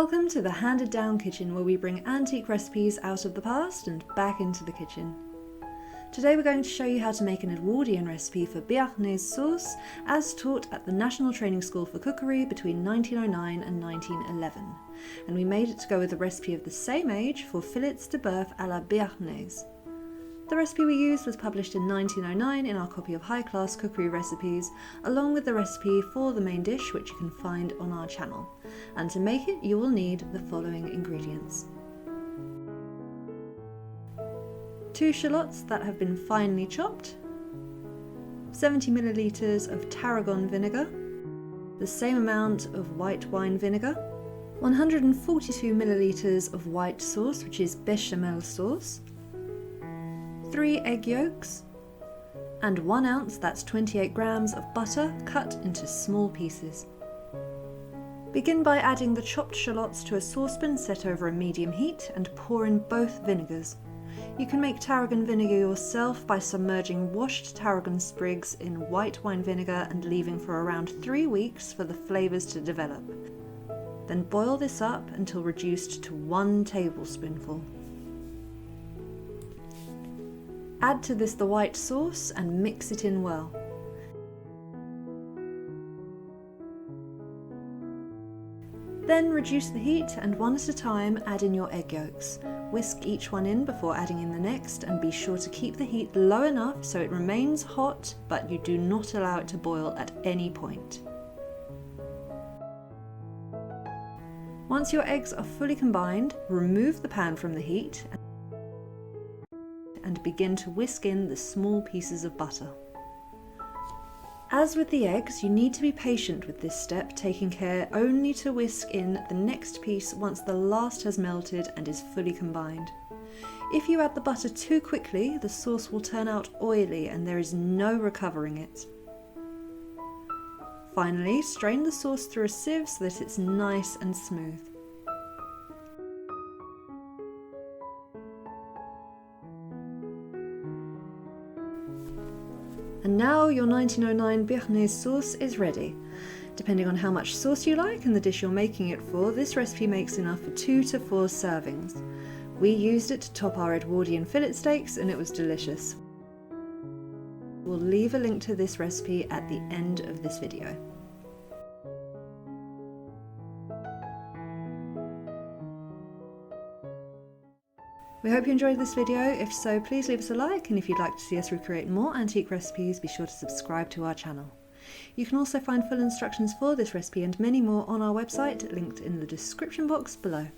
Welcome to the Handed Down Kitchen, where we bring antique recipes out of the past and back into the kitchen. Today we're going to show you how to make an Edwardian recipe for Béarnaise sauce as taught at the National Training School for Cookery between 1909 and 1911. And we made it to go with a recipe of the same age for fillets de bœuf à la Béarnaise. The recipe we used was published in 1909 in our copy of High Class Cookery Recipes, along with the recipe for the main dish, which you can find on our channel. And to make it, you will need the following ingredients. 2 shallots that have been finely chopped, 70 millilitres of tarragon vinegar, the same amount of white wine vinegar, 142 millilitres of white sauce, which is Béchamel sauce, 3 egg yolks, and 1 ounce, that's 28 grams of butter cut into small pieces. Begin by adding the chopped shallots to a saucepan set over a medium heat and pour in both vinegars. You can make tarragon vinegar yourself by submerging washed tarragon sprigs in white wine vinegar and leaving for around 3 weeks for the flavours to develop. Then boil this up until reduced to 1 tablespoonful. Add to this the white sauce and mix it in well. Then reduce the heat and one at a time add in your egg yolks. Whisk each one in before adding in the next, and be sure to keep the heat low enough so it remains hot, but you do not allow it to boil at any point. Once your eggs are fully combined, remove the pan from the heat and begin to whisk in the small pieces of butter. As with the eggs, you need to be patient with this step, taking care only to whisk in the next piece once the last has melted and is fully combined. If you add the butter too quickly, the sauce will turn out oily and there is no recovering it. Finally, strain the sauce through a sieve so that it's nice and smooth. And now your 1909 Béarnaise sauce is ready. Depending on how much sauce you like and the dish you're making it for, this recipe makes enough for 2 to 4 servings. We used it to top our Edwardian fillet steaks and it was delicious. We'll leave a link to this recipe at the end of this video. We hope you enjoyed this video. If so, please leave us a like, and if you'd like to see us recreate more antique recipes, be sure to subscribe to our channel. You can also find full instructions for this recipe and many more on our website, linked in the description box below.